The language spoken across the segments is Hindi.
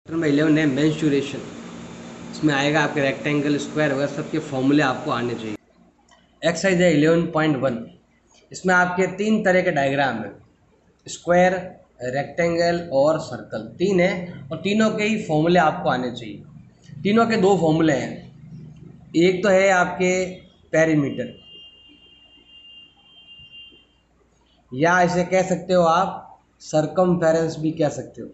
नंबर 11 है मेंस्ट्रुएशन। इसमें आएगा आपके रेक्टेंगल, स्क्वायर वगैरह सबके फॉर्मूले आपको आने चाहिए। एक्सरसाइज है 11.1। इसमें आपके 3 तरह के डायग्राम है, स्क्वायर, रेक्टेंगल और सर्कल। 3 है और तीनों के ही फॉर्मूले आपको आने चाहिए। तीनों के 2 फॉर्मूले हैं। एक तो है आपके पेरीमीटर, या इसे कह सकते हो आप सरकमफेरेंस भी कह सकते हो।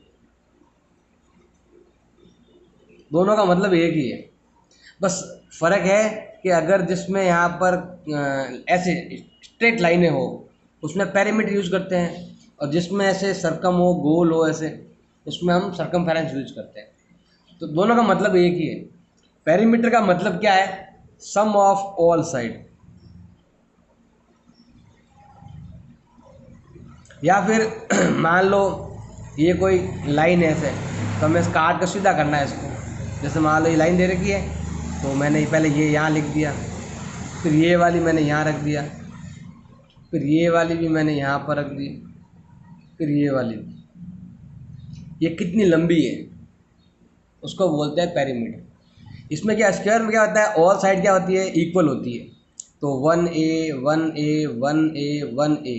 दोनों का मतलब एक ही है, बस फ़र्क है कि अगर जिसमें यहाँ पर ऐसे स्ट्रेट लाइनें हो उसमें पेरीमीटर यूज़ करते हैं, और जिसमें ऐसे सरकम हो, गोल हो, ऐसे उसमें हम सरकमफेरेंस यूज करते हैं। तो दोनों का मतलब एक ही है। पेरीमीटर का मतलब क्या है? सम ऑफ ऑल साइड। या फिर मान लो ये कोई लाइन है ऐसे, तो हमें इसका काट कर सीधा करना है इसको। जैसे मान लो ये लाइन दे रखी है, तो मैंने पहले ये यहाँ लिख दिया, फिर ये वाली मैंने यहाँ रख दिया, फिर ये वाली भी मैंने यहाँ पर रख दी, फिर ये वाली भी। ये कितनी लंबी है उसको बोलते हैं पेरीमीटर। इसमें क्या, स्क्वायर में क्या होता है, ऑल साइड क्या होती है, इक्वल होती है। तो 1A 1A 1A 1A।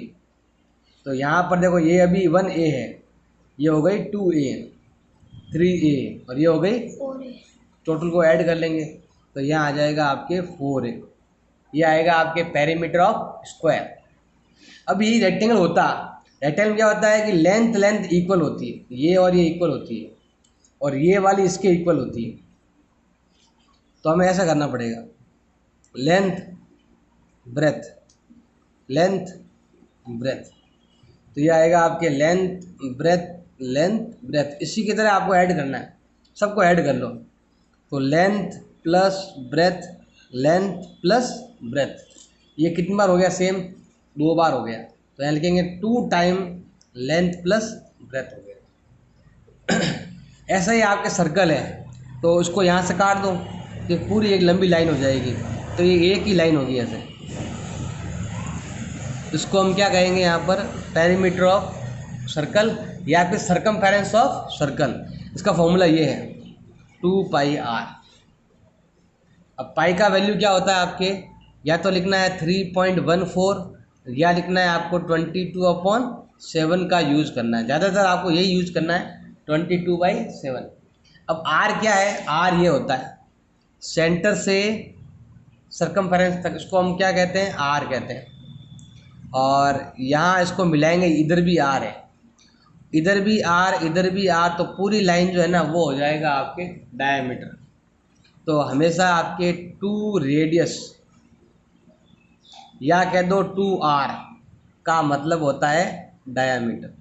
तो यहाँ पर देखो ये अभी 1A है, ये हो गई 2A 3A, और ये हो गई 4A। टोटल को ऐड कर लेंगे तो यहाँ आ जाएगा आपके 4A। ये आएगा आपके पेरीमीटर ऑफ स्क्वायर। अब यही रेक्टेंगल होता, रेक्टेंगल में क्या होता है कि लेंथ लेंथ इक्वल होती है, ये और ये इक्वल होती है, और ये वाली इसके इक्वल होती है। तो हमें ऐसा करना पड़ेगा, लेंथ ब्रेथ, लेंथ ब्रेथ। तो ये आएगा आपके लेंथ ब्रेथ, लेंथ ब्रेथ। इसी की तरह आपको ऐड करना है, सबको ऐड कर लो। तो length plus breadth, length plus breadth. ये कितनी बार हो गया, सेम 2 बार हो गया। तो यहाँ लिखेंगे 2 टाइम लेंथ प्लस ब्रेथ हो गया। ऐसा ही आपके सर्कल है, तो इसको यहाँ से काट दो, ये पूरी एक लंबी लाइन हो जाएगी। तो ये एक ही लाइन होगी ऐसे। इसको हम क्या कहेंगे यहाँ पर, पेरीमीटर ऑफ सर्कल या फिर सरकमफेरेंस ऑफ सर्कल। इसका फॉर्मूला ये है 2πr। अब पाई का वैल्यू क्या होता है आपके, या तो लिखना है 3.14, या लिखना है आपको 22/7 का यूज़ करना है। ज़्यादातर आपको यही यूज़ करना है, 22/7। अब आर क्या है, आर ये होता है सेंटर से सरकमफेरेंस तक, इसको हम क्या कहते हैं, आर कहते हैं। और यहाँ इसको मिलाएंगे, इधर भी आर है, इधर भी आर, इधर भी आर, तो पूरी लाइन जो है ना वो हो जाएगा आपके डायमीटर। तो हमेशा आपके 2 रेडियस या कह दो 2r का मतलब होता है डायमीटर।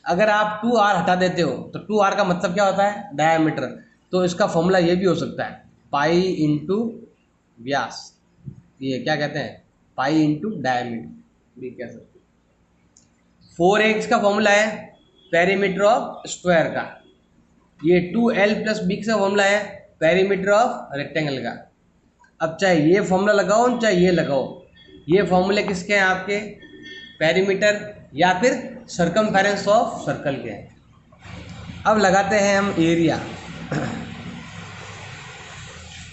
अगर आप 2r हटा देते हो तो 2r का मतलब क्या होता है, डायमीटर। तो इसका फॉर्मूला ये भी हो सकता है पाई इंटू व्यास, ये क्या कहते हैं, पाई इंटू डायमीटर भी कह सकते हैं। 4x का फॉर्मूला है पेरीमीटर ऑफ स्क्वायर का। ये 2l प्लस बी का फॉर्मूला है पेरीमीटर ऑफ रेक्टेंगल का। अब चाहे ये फॉर्मूला लगाओ चाहे ये लगाओ, ये फॉर्मूले किसके हैं आपके, पेरीमीटर या फिर सरकमफेरेंस ऑफ सर्कल के हैं। अब लगाते हैं हम एरिया।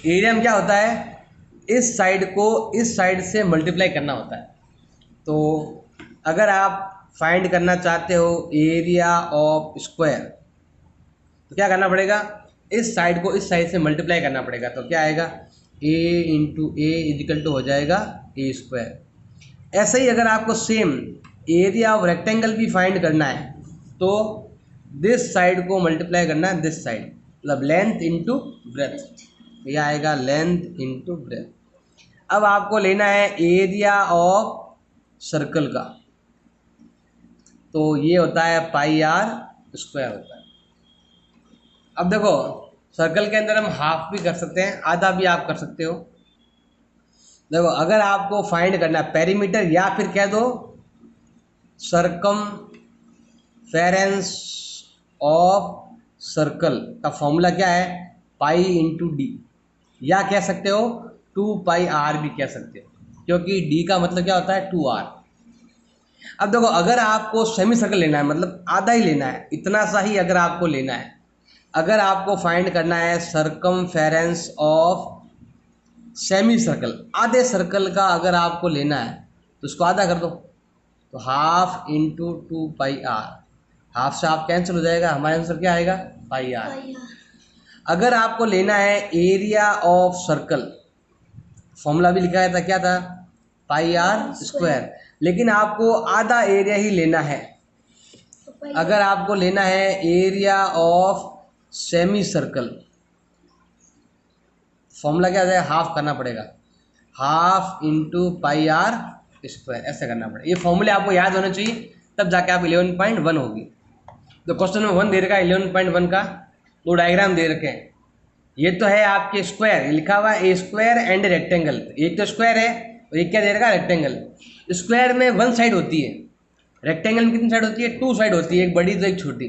एरिया में क्या होता है, इस साइड को इस साइड से मल्टीप्लाई करना होता है। तो अगर आप फाइंड करना चाहते हो एरिया ऑफ स्क्वायर, तो क्या करना पड़ेगा, इस साइड को इस साइड से मल्टीप्लाई करना पड़ेगा। तो क्या आएगा, a into a equal to हो जाएगा ए स्क्वायर। ऐसे ही अगर आपको सेम एरिया ऑफ रेक्टेंगल भी फाइंड करना है, तो दिस साइड को मल्टीप्लाई करना है दिस साइड, मतलब लेंथ इंटू ब्रेथ। यह आएगा लेंथ इंटू ब्रेथ। अब आपको लेना है एरिया ऑफ सर्कल का, तो ये होता है पाई आर स्क्वायर होता है। अब देखो सर्कल के अंदर हम हाफ भी कर सकते हैं, आधा भी आप कर सकते हो। देखो अगर आपको फाइंड करना है पेरीमीटर या फिर कह दो सरकमफेरेंस ऑफ सर्कल का फॉर्मूला क्या है, पाई इंटू डी, या कह सकते हो 2πr भी कह सकते हो, क्योंकि d का मतलब क्या होता है 2r। अब देखो, अगर आपको सेमी सर्कल लेना है, मतलब आधा ही लेना है, इतना सा ही अगर आपको लेना है, अगर आपको फाइंड करना है सर्कमफेरेंस ऑफ सेमी सर्कल, आधे सर्कल का अगर आपको लेना है तो उसको आधा कर दो, तो half into 2 pi r, half से हाफ कैंसिल हो जाएगा, हमारा आंसर क्या आएगा, पाई आर। अगर आपको लेना है एरिया ऑफ सर्कल, फॉर्मूला भी लिखा था, क्या था, पाई आर स्क्वायर, लेकिन आपको आधा एरिया ही लेना है। अगर आपको लेना है area of semi circle, formula क्या है, हाफ करना पड़ेगा, half into pi r square, ऐसे करना पड़ेगा। ये फॉर्मूले आपको याद होने चाहिए, तब जाके आप 11.1 होगी। तो क्वेश्चन में 1 दे रखा है 11.1 का, दो डायग्राम दे रखे हैं। ये तो है आपके स्क्वायर, लिखा हुआ है ए स्क्वायर एंड रेक्टेंगल, एक तो स्क्वायर है और एक क्या दे रखा है, रेक्टेंगल। स्क्वायर में 1 साइड होती है, रेक्टेंगल में कितनी साइड होती है, 2 साइड होती है, एक बड़ी तो एक छोटी।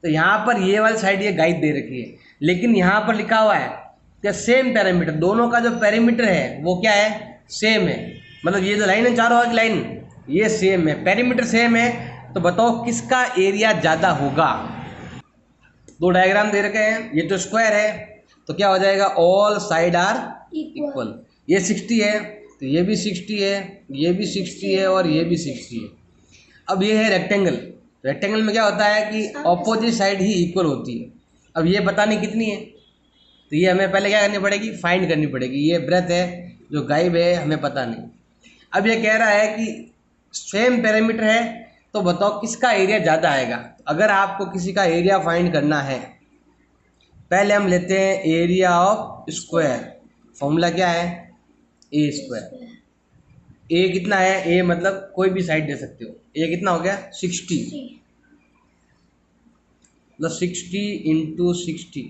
तो यहाँ पर ये वाली साइड ये गाइड दे रखी है, लेकिन यहाँ पर लिखा हुआ है कि सेम पैरामीटर, दोनों का जो पैरामीटर है वो क्या है, सेम है। मतलब ये जो लाइन है, चारों की लाइन, ये सेम है, पैरामीटर सेम है। तो बताओ किसका एरिया ज़्यादा होगा। दो डायग्राम दे रखे हैं, ये तो स्क्वायर है, तो क्या हो जाएगा, ऑल साइड आर इक्वल। ये 60 है तो ये भी 60 है, ये भी 60 है और ये भी 60 है। अब ये है रेक्टेंगल, रेक्टेंगल में क्या होता है कि ऑपोजिट साइड ही इक्वल होती है। अब ये पता नहीं कितनी है, तो ये हमें पहले क्या करनी पड़ेगी, फाइंड करनी पड़ेगी। ये ब्रेथ है जो गायब है, हमें पता नहीं। अब ये कह रहा है कि सेम पैरामीटर है, तो बताओ किसका एरिया ज़्यादा आएगा। अगर आपको किसी का एरिया फाइंड करना है, पहले हम लेते हैं एरिया ऑफ स्क्वायर। फॉर्मूला क्या है, ए स्क्वायर। ए कितना है, ए मतलब कोई भी साइड दे सकते हो। ए कितना हो गया, 60, मतलब 60 इंटू 60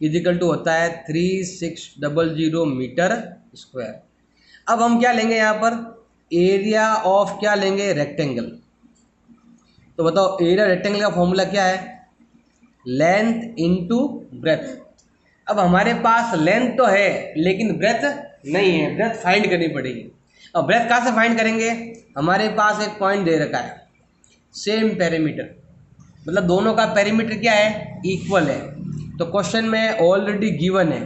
इजिकल टू होता है 3600 मीटर स्क्वायर। अब हम क्या लेंगे यहाँ पर, एरिया ऑफ क्या लेंगे, रेक्टेंगल। तो बताओ एरिया रेक्टेंगल का फॉर्मूला क्या है, लेंथ इंटू ब्रेथ। अब हमारे पास लेंथ तो है लेकिन ब्रेथ नहीं है, ब्रेथ फाइंड करनी पड़ेगी। अब ब्रेथ कहाँ से फाइंड करेंगे, हमारे पास एक पॉइंट दे रखा है, सेम पैरामीटर, मतलब दोनों का पैरामीटर क्या है, इक्वल है। तो क्वेश्चन में ऑलरेडी गिवन है,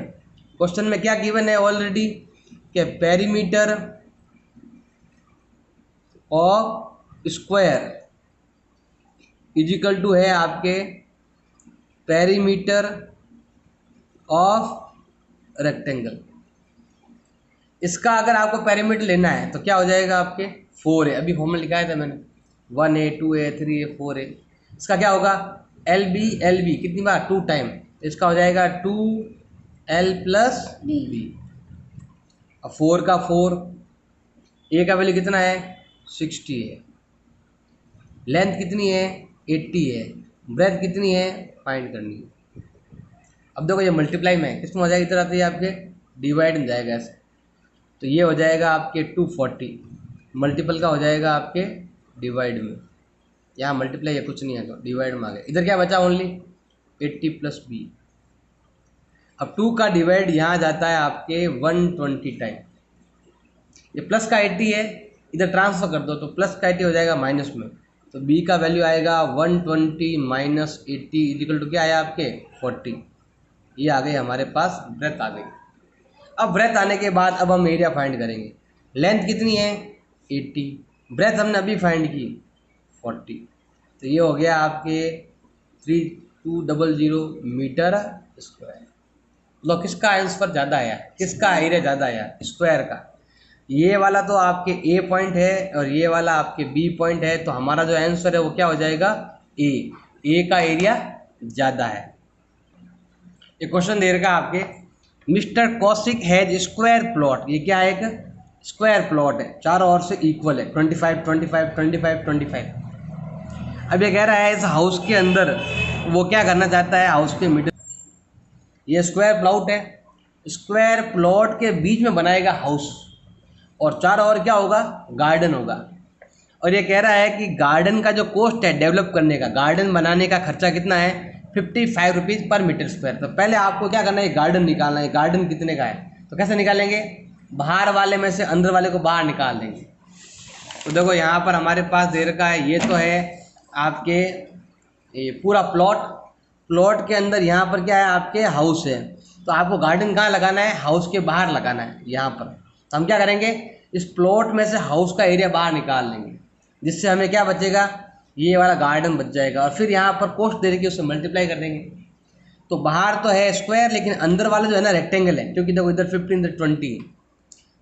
क्वेश्चन में क्या गिवन है ऑलरेडी, कि perimeter of square equal to है आपके पैरामीटर ऑफ रेक्टेंगल। इसका अगर आपको पैरामीटर लेना है तो क्या हो जाएगा, आपके 4 है, अभी फॉर्मूला लिखाया था मैंने, 1a 2a 3a 4a। इसका क्या होगा, LB कितनी बार, 2 टाइम, इसका हो जाएगा 2l प्लस b। अब 4 का 4, a का वैल्यू कितना है, 60 है, लेंथ कितनी है, 80 है, ब्रेथ कितनी है, फाइंड करनी है। अब देखो ये मल्टीप्लाई में किसमें हो जाएगी, इधर आते ही आपके डिवाइड में जाएगा ऐसे, तो ये हो जाएगा आपके 240, मल्टीपल का हो जाएगा आपके डिवाइड में, यहाँ मल्टीप्लाई है कुछ नहीं है तो डिवाइड में आ गया। इधर क्या बचा, ओनली 80 प्लस b। अब 2 का डिवाइड यहाँ जाता है आपके 120 टाइम, ये प्लस का 80 है, इधर ट्रांसफर कर दो तो प्लस का 80 हो जाएगा माइनस में, तो b का वैल्यू आएगा 120 माइनस 80 इजिकल टू क्या आया आपके 40। ये आ गई हमारे पास, ब्रेथ आ गई। अब ब्रेथ आने के बाद अब हम एरिया फाइंड करेंगे। लेंथ कितनी है, 80, ब्रेथ हमने अभी फाइंड की 40, तो ये हो गया आपके 3200 मीटर स्क्वायर। लो किसका आंसर ज़्यादा आया, किसका एरिया ज़्यादा आया, स्क्वायर का। ये वाला तो आपके ए पॉइंट है और ये वाला आपके बी पॉइंट है, तो हमारा जो आंसर है वो क्या हो जाएगा, ए का एरिया ज़्यादा है। एक क्वेश्चन दे रखा आपके, mister Kaushik has square plot. ये क्या है, एक स्क्वायर प्लॉट है, चारों ओर से इक्वल है, 25 25 25 25। अब ये कह रहा है इस हाउस के अंदर वो क्या करना चाहता है, हाउस के मिडिल, ये स्क्वायर प्लॉट है, स्क्वायर प्लॉट के बीच में बनाएगा हाउस और चारों ओर क्या होगा, गार्डन होगा। और ये कह रहा है कि गार्डन का जो कॉस्ट है डेवलप करने का, गार्डन बनाने का खर्चा कितना है, 55 रुपीज़ पर मीटर स्क्वायर। तो पहले आपको क्या करना है, गार्डन निकालना है, गार्डन कितने का है। तो कैसे निकालेंगे, बाहर वाले में से अंदर वाले को बाहर निकाल देंगे। तो देखो यहाँ पर हमारे पास दे रखा है, ये तो है आपके ये पूरा प्लॉट के अंदर यहाँ पर क्या है आपके हाउस है। तो आपको गार्डन कहाँ लगाना है, हाउस के बाहर लगाना है यहाँ पर। तो हम क्या करेंगे, इस प्लॉट में से हाउस का एरिया बाहर निकाल लेंगे, जिससे हमें क्या बचेगा, ये वाला गार्डन बच जाएगा। और फिर यहाँ पर कॉस्ट दे रखी है, उससे मल्टीप्लाई कर देंगे। तो बाहर तो है स्क्वायर, लेकिन अंदर वाला जो है ना रेक्टेंगल है, क्योंकि देखो इधर 15 इधर 20।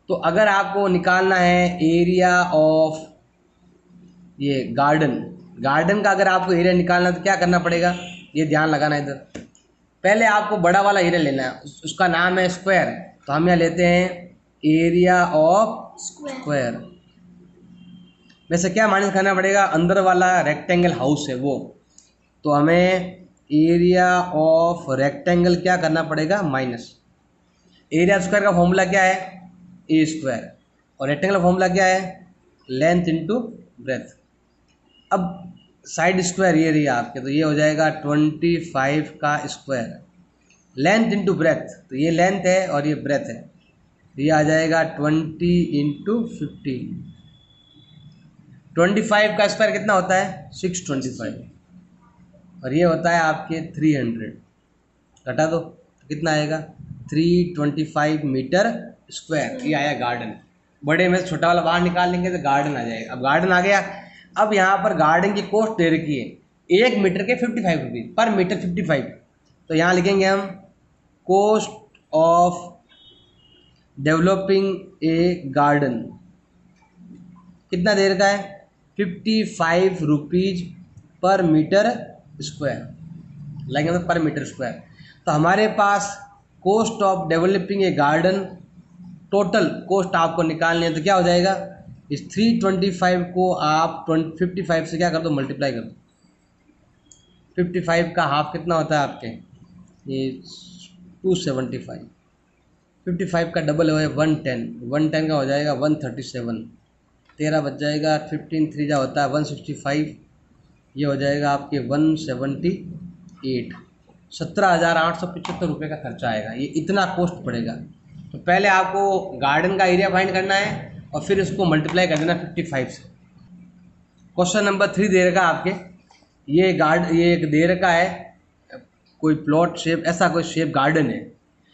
तो अगर आपको निकालना है एरिया ऑफ ये गार्डन का अगर आपको एरिया निकालना है तो क्या करना पड़ेगा, ये ध्यान लगाना है इधर। पहले आपको बड़ा वाला एरिया लेना है, उसका नाम है स्क्वायर। तो हम यहाँ लेते हैं एरिया ऑफ स्क्वायर में से क्या माइनस करना पड़ेगा, अंदर वाला रेक्टेंगल हाउस है वो। तो हमें एरिया ऑफ रेक्टेंगल क्या करना पड़ेगा, माइनस। एरिया स्क्वायर का फॉर्मूला क्या है, ए स्क्वायर, और रेक्टेंगल का फॉर्मूला क्या है, लेंथ इंटू ब्रेथ। अब साइड स्क्वायर ये रही आपके, तो ये हो जाएगा 25 का स्क्वायर। लेंथ इंटू ब्रेथ, तो ये लेंथ है और ये ब्रेथ है, तो ये आ जाएगा 20 इंटू 15। 25 का स्क्वायर कितना होता है, 625, और ये होता है आपके 300। घटा दो तो कितना आएगा, 325 मीटर स्क्वायर। ये आया गार्डन। बड़े में से छोटा वाला बाहर निकाल लेंगे तो गार्डन आ जाएगा। अब गार्डन आ गया। अब यहाँ पर गार्डन की कॉस्ट दे रखी है 1 मीटर के 55 रुपीज़ पर मीटर 55। तो यहाँ लिखेंगे हम cost of developing a garden, कितना दे रखा है, 55 रुपीज़ पर मीटर स्क्वायर, लगेंगे पर मीटर स्क्वायर। तो हमारे पास cost of developing a garden, total cost आपको निकालनी है, तो क्या हो जाएगा, इस 325 को आप 55 से क्या कर दो, मल्टीप्लाई कर दो। 55 का हाफ कितना होता है आपके, ये 275। 55 का डबल है 110, 110 का हो जाएगा 137। 13 बच जाएगा, 15 3 जा होता है 165, ये हो जाएगा आपके 178। 17,875 रुपये का खर्चा आएगा, ये इतना कॉस्ट पड़ेगा। तो पहले आपको गार्डन का एरिया फाइंड करना है और फिर इसको मल्टीप्लाई कर देना 55 से। क्वेश्चन नंबर 3 दे रखा आपके, ये एक दे रखा है कोई प्लॉट शेप, ऐसा कोई शेप गार्डन है।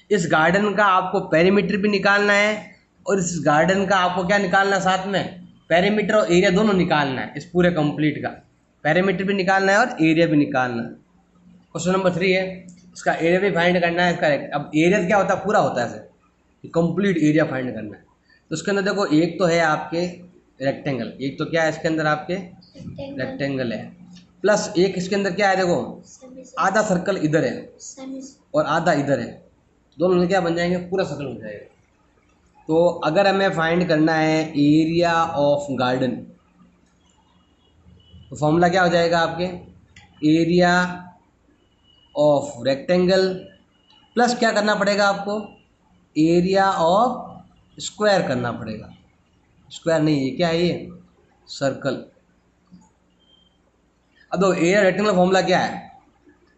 इस गार्डन का आपको पेरीमीटर भी निकालना है और इस गार्डन का आपको क्या निकालना है, साथ में पेरीमीटर और एरिया दोनों निकालना है। इस पूरे कंप्लीट का पेरीमीटर भी निकालना है और एरिया भी निकालना है। क्वेश्चन नंबर 3 है, इसका एरिया भी फाइंड करना है। इसका अब एरिया क्या होता है, पूरा होता है ऐसे, कंप्लीट एरिया फाइंड करना है। तो उसके अंदर देखो एक तो है आपके रेक्टेंगल, एक तो क्या है इसके अंदर आपके रेक्टेंगल है, प्लस एक इसके अंदर क्या है, देखो आधा सर्कल इधर है और आधा इधर है, दोनों में क्या बन जाएंगे, पूरा सर्कल हो जाएगा। तो अगर हमें फाइंड करना है एरिया ऑफ गार्डन, तो फॉर्मूला क्या हो जाएगा आपके, एरिया ऑफ रेक्टेंगल प्लस क्या करना पड़ेगा आपको, एरिया ऑफ स्क्वायर करना पड़ेगा। स्क्वायर नहीं, ये क्या है, ये सर्कल। अब दो एरिया रेक्टेंगल फॉर्मूला क्या है,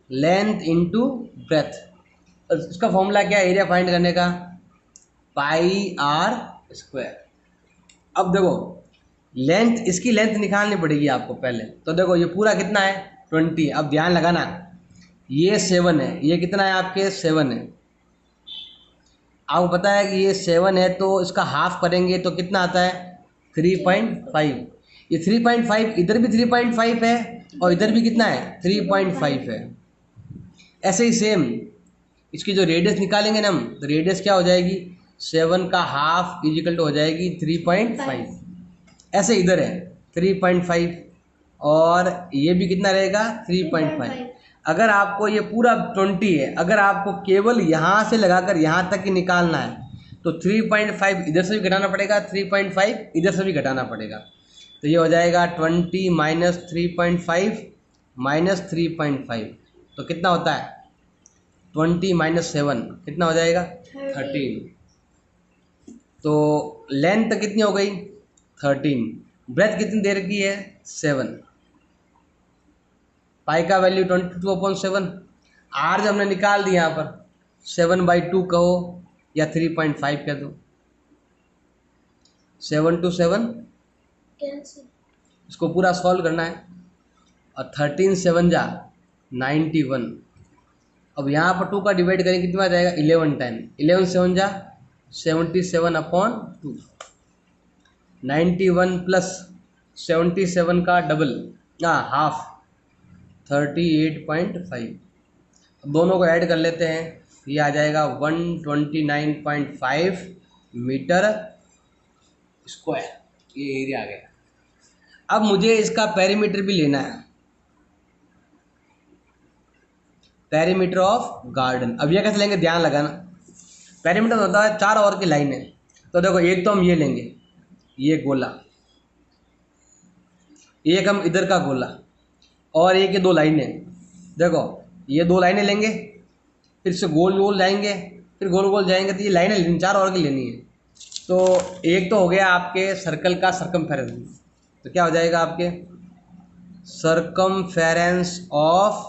लेंथ इंटू ब्रेथ। इसका फॉर्मूला क्या है एरिया फाइंड करने का, पाई आर स्क्वायर। अब देखो लेंथ, इसकी लेंथ निकालनी पड़ेगी आपको पहले। तो देखो ये पूरा कितना है 20। अब ध्यान लगाना, ये 7 है, ये कितना है आपके 7 है। आपको पता है कि ये 7 है, तो इसका हाफ करेंगे तो कितना आता है 3.5। ये 3.5, इधर भी 3.5 है और इधर भी कितना है 3.5 है। ऐसे ही सेम इसकी जो रेडियस निकालेंगे ना हम, तो रेडियस क्या हो जाएगी, 7 का हाफ इजिकल टू हो जाएगी 3.5। ऐसे इधर है 3.5 और ये भी कितना रहेगा 3.5। अगर आपको ये पूरा 20 है, अगर आपको केवल यहाँ से लगाकर यहाँ तक ही निकालना है तो 3.5 इधर से भी घटाना पड़ेगा, 3.5 इधर से भी घटाना पड़ेगा। तो ये हो जाएगा 20 माइनस 3.5 माइनस 3.5, तो कितना होता है 20 माइनस 7 कितना हो जाएगा 13। तो लेंथ कितनी हो गई 13, ब्रेथ कितनी दे रखी है 7, पाई का वैल्यू 22/7। आर जब हमने निकाल दिया यहाँ पर 7/2 कहो या 3.5 कह दो, 7 2 7 इसको पूरा सॉल्व करना है। और 13 7 जा 91। अब यहाँ पर 2 का डिवाइड करेंगे कितना आ जाएगा 11 10। 11 7 जा 77/2। 91 प्लस 77 का डबल हाफ 38.5। अब दोनों को ऐड कर लेते हैं, ये आ जाएगा 129.5 मीटर स्क्वायर, ये एरिया आ गया। अब मुझे इसका पेरीमीटर भी लेना है, पेरीमीटर ऑफ गार्डन। अब ये कैसे लेंगे, ध्यान लगाना। पेरीमीटर होता है 4 और की लाइन है। तो देखो एक तो हम ये लेंगे, ये गोला, एक हम इधर का गोला, और एक ये 2 लाइनें। देखो ये 2 लाइनें लेंगे, फिर से गोल गोल जाएंगे, फिर गोल गोल जाएंगे, तो ये लाइनें लेनी 4 और की लेनी है। तो एक तो हो गया आपके सर्कल का सर्कमफेरेंस। तो क्या हो जाएगा आपके सर्कमफेरेंस ऑफ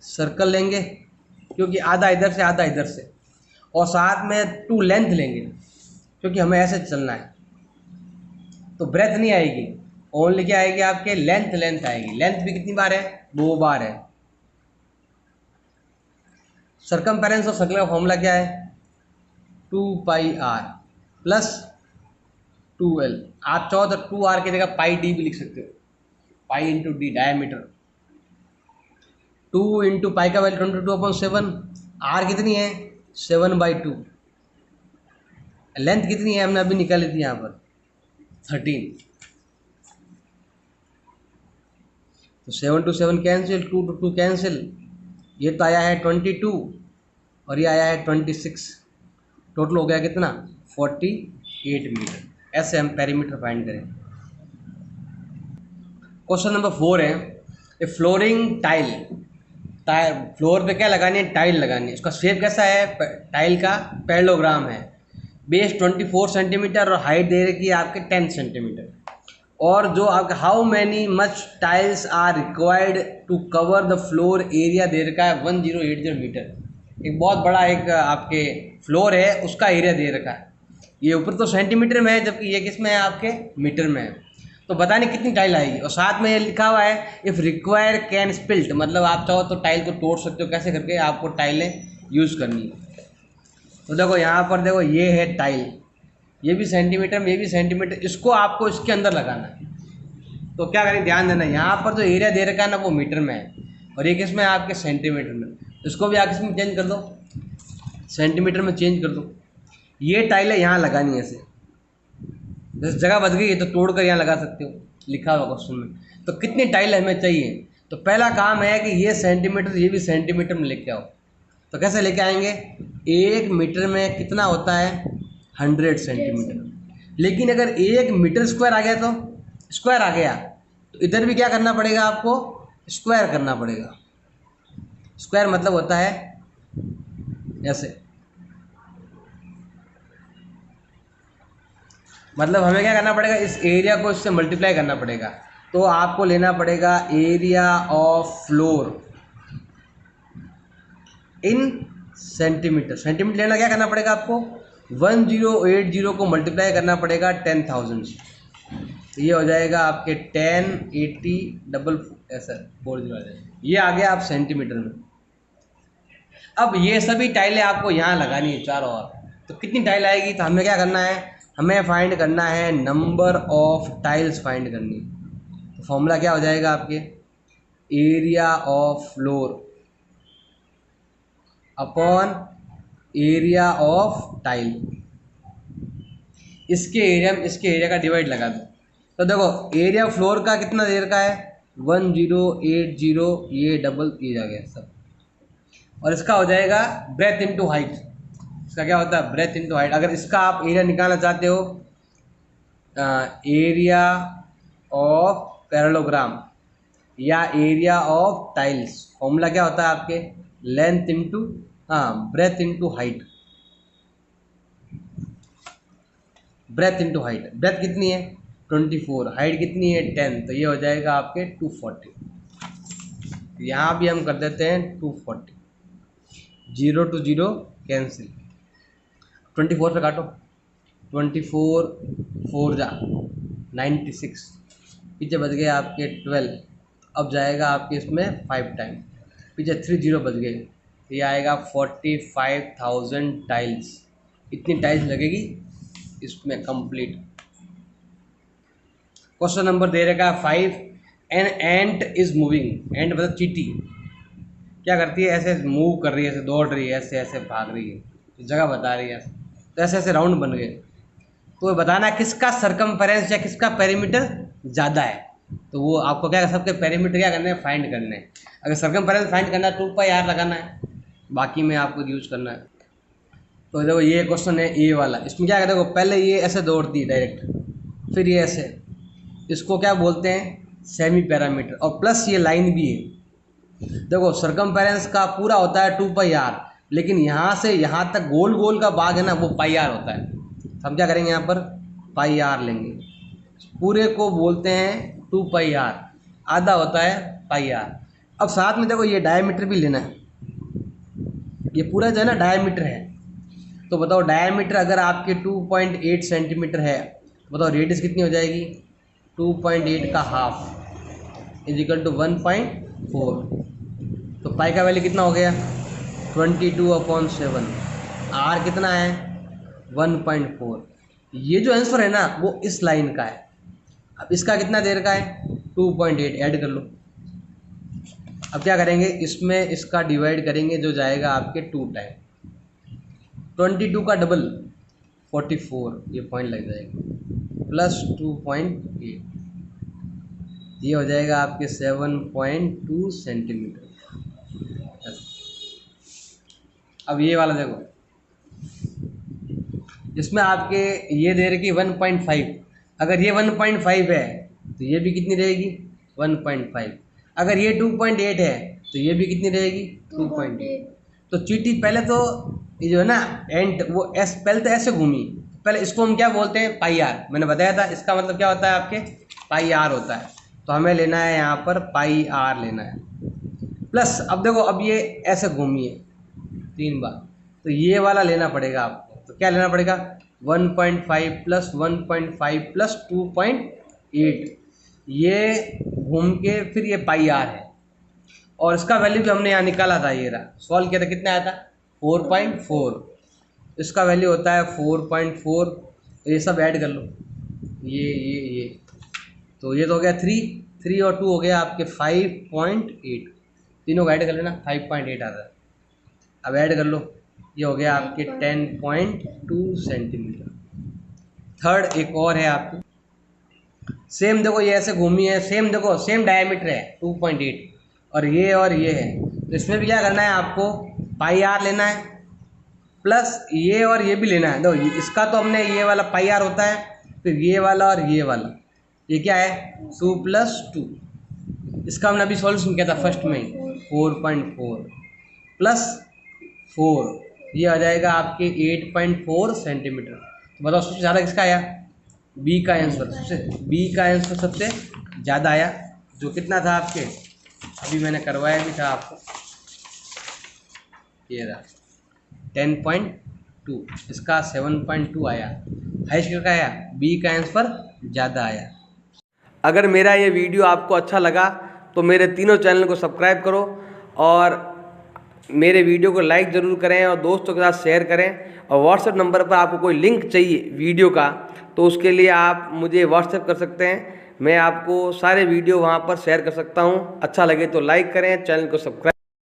सर्कल लेंगे, क्योंकि आधा इधर से आधा इधर से, और साथ में 2 लेंथ लेंगे, क्योंकि हमें ऐसे चलना है। तो ब्रेथ नहीं आएगी, ओनली क्या आएगी आपके लेंथ, लेंथ आएगी। लेंथ भी कितनी बार है, 2 बार है। सर्कमफेरेंस ऑफ सर्कल का फॉर्मूला क्या है, 2πr प्लस 2l। आप चाहो तो 2r की जगह πd भी लिख सकते हो, pi into D diameter. 2 into pi का वैल्यू 22/7। आर कितनी है 7/2। लेंथ कितनी है हमने अभी निकाली थी यहाँ पर 13। तो 7 to 7 कैंसिल, 2 to 2 कैंसिल। ये तो आया है 22 और ये आया है 26। टोटल हो गया कितना 48 मीटर। ऐसे हम पेरीमीटर फाइंड करें। क्वेश्चन नंबर 4 है, ए फ्लोरिंग टाइल। फ्लोर पे क्या लगानी है, टाइल लगानी है। इसका शेप कैसा है, टाइल का पैरेललोग्राम है। बेस 24 सेंटीमीटर और हाइट दे रखी है आपके 10 सेंटीमीटर। और जो आपके how many much tiles are required to cover the floor area दे रखा है 1080 मीटर। एक बहुत बड़ा एक आपके फ्लोर है, उसका एरिया दे रखा है। ये ऊपर तो सेंटीमीटर में है, जबकि ये किस में है आपके मीटर में है। तो बताने कितनी टाइल आएगी। और साथ में ये लिखा हुआ है इफ़ रिक्वायर कैन स्पिल्ट, मतलब आप चाहो तो टाइल को तोड़ सकते हो, कैसे करके आपको टाइलें यूज़ करनी है। तो देखो यहाँ पर देखो ये है टाइल, ये भी सेंटीमीटर में, ये भी सेंटीमीटर, इसको आपको इसके अंदर लगाना है। तो क्या करें, ध्यान देना, यहाँ पर जो एरिया दे रखा है ना वो मीटर में है, और ये किसमें है आपके सेंटीमीटर में। इसको भी आप इसमें चेंज कर दो, सेंटीमीटर में चेंज कर दो। ये टाइलें यहाँ लगानी है ऐसे, जैसे जगह बच गई है तो तोड़ कर यहाँ लगा सकते हो, लिखा हुआ क्वेश्चन में। तो कितनी टाइल हमें चाहिए, तो पहला काम है कि ये सेंटीमीटर, ये भी सेंटीमीटर में लेके आओ। तो कैसे लेके आएंगे, 1 मीटर में कितना होता है 100 सेंटीमीटर। लेकिन अगर 1 मीटर स्क्वायर आ गया, तो स्क्वायर आ गया, तो इधर भी क्या करना पड़ेगा आपको, स्क्वायर करना पड़ेगा। स्क्वायर मतलब होता है ऐसे, मतलब हमें क्या करना पड़ेगा, इस एरिया को इससे मल्टीप्लाई करना पड़ेगा। तो आपको लेना पड़ेगा area of floor in centimetre. Centimetre लेना क्या करना पड़ेगा आपको, 1080 को मल्टीप्लाई करना पड़ेगा 10,000 से। तो ये हो जाएगा आपके 1080 डबल ऐसा 40 आ जाएगा। ये आ गया आप सेंटीमीटर में। अब ये सभी टाइलें आपको यहाँ लगानी है चारों ओर। तो कितनी टाइल आएगी, तो हमें क्या करना है, हमें फाइंड करना है नंबर ऑफ टाइल्स फाइंड करनी। तो फॉर्मूला क्या हो जाएगा आपके, area of floor upon area of tile. इसके एरिया का डिवाइड लगा दो। तो देखो एरिया फ्लोर का कितना दे रखा है 1080, ये डबल ये आ गया सब। और इसका हो जाएगा ब्रेथ इनटू हाइट। इसका क्या होता है, ब्रेथ इनटू हाइट। अगर इसका आप एरिया निकालना चाहते हो, एरिया ऑफ पैरेललोग्राम या एरिया ऑफ टाइल्स, फॉर्मूला क्या होता है आपके, length into breadth into height. Breadth into height, breadth कितनी है 24, हाइट कितनी है 10, तो ये हो जाएगा आपके 240। यहाँ भी हम कर देते हैं 240, 0 to 0 कैंसिल, 24 से काटो, 24 4 जा 96, पीछे बच गए आपके 12, अब जाएगा आपके इसमें 5 टाइम, पीछे 3 जीरो बच गए, ये आएगा 45,000 टाइल्स, इतनी टाइल्स लगेगी इसमें कंप्लीट। क्वेश्चन नंबर दे रखा है 5, एन एंट इज मूविंग, एंट मतलब चींटी क्या करती है, ऐसे मूव कर रही है, ऐसे दौड़ रही है, ऐसे ऐसे भाग रही है, तो जगह बता रही है, तो ऐसे ऐसे राउंड बन गए, तो बताना किसका सरकमफेरेंस या किसका पेरीमीटर ज़्यादा है। तो वो आपको क्या सबके पेरीमीटर क्या करने हैं, फाइंड करने हैं। अगर सरकमफेरेंस फाइंड करना है 2πr लगाना है, बाकी में आपको यूज करना है। तो देखो ये क्वेश्चन है ए वाला, इसमें क्या देखो पहले ये ऐसे दौड़ती है डायरेक्ट, फिर ये ऐसे, इसको क्या बोलते हैं, सेमी पैरामीटर, और प्लस ये लाइन भी है। देखो सरकमफेरेंस का पूरा होता है 2πr, लेकिन यहाँ से यहाँ तक गोल गोल का भाग है ना, वो πr होता है। हम क्या करेंगे, यहाँ पर πr लेंगे, पूरे को बोलते हैं 2πr, आधा होता है πr। अब साथ में देखो ये डायमीटर भी लेना है, ये पूरा जो है ना डायमीटर है, तो बताओ डायमीटर अगर आपके 2.8 सेंटीमीटर है, बताओ रेडियस कितनी हो जाएगी, 2.8 का हाफ इज इक्वल टू 1.4, तो पाई का वैल्यू कितना हो गया 22/7, आर कितना है 1.4। ये जो आंसर है ना वो इस लाइन का है। अब इसका कितना देर का है 2.8, ऐड कर लो। अब क्या करेंगे, इसमें इसका डिवाइड करेंगे, जो जाएगा आपके 2 टाइम, 22 का डबल 44, ये पॉइंट लग जाएगा, प्लस 2.8, ये हो जाएगा आपके 7.2 सेंटीमीटर। अब ये वाला देखो, इसमें आपके ये दे रही 1.5, अगर ये 1.5 है तो ये भी कितनी रहेगी 1.5, अगर ये 2.8 है तो ये भी कितनी रहेगी 2.8। तो चींटी पहले तो ये जो है ना एंट, वो पहले तो ऐसे घूमी, पहले इसको हम क्या बोलते हैं πr, मैंने बताया था इसका मतलब क्या होता है आपके πr होता है, तो हमें लेना है यहाँ पर πr लेना है, प्लस अब देखो अब ये ऐसे घूमी है 3 बार, तो ये वाला लेना पड़ेगा आपको। तो क्या लेना पड़ेगा 1.5 प्लस 1.5 प्लस 2.8, ये घूम के फिर ये πr है, और इसका वैल्यू भी हमने यहाँ निकाला था, ये रहा, सॉल्व किया था, कितना आया था 4.4, इसका वैल्यू होता है 4.4, ये सब ऐड कर लो, ये तो ये तो हो गया 3 और 2 हो गया आपके 5.8, तीनों का ऐड कर लेना 5.8 आता है। अब ऐड कर लो, ये हो गया आपके 10.2 सेंटीमीटर। थर्ड एक और है आपकी, सेम देखो ये ऐसे घूमी है, सेम देखो सेम डायमीटर है 2.8, और ये है, तो इसमें भी क्या करना है आपको πr लेना है, प्लस ये और ये भी लेना है। देखो इसका तो हमने ये वाला πr होता है, फिर ये वाला और ये वाला, ये क्या है 2 + 2, इसका हमने अभी सॉल्यूशन किया था फर्स्ट में 4.4 प्लस 4, ये आ जाएगा आपके 8.4 सेंटीमीटर। तो बताओ सबसे ज़्यादा किसका आया, बी का आंसर, सबसे ज़्यादा आया, जो कितना था आपके, अभी मैंने करवाया भी था आपको, ये रहा 10.2, इसका 7.2 आया, हाईएस्ट किसका आया, बी का आंसर ज़्यादा आया। अगर मेरा ये वीडियो आपको अच्छा लगा तो मेरे तीनों चैनल को सब्सक्राइब करो, और मेरे वीडियो को लाइक ज़रूर करें, और दोस्तों के साथ शेयर करें। और व्हाट्सएप नंबर पर आपको कोई लिंक चाहिए वीडियो का, तो उसके लिए आप मुझे व्हाट्सएप कर सकते हैं, मैं आपको सारे वीडियो वहाँ पर शेयर कर सकता हूँ। अच्छा लगे तो लाइक करें, चैनल को सब्सक्राइब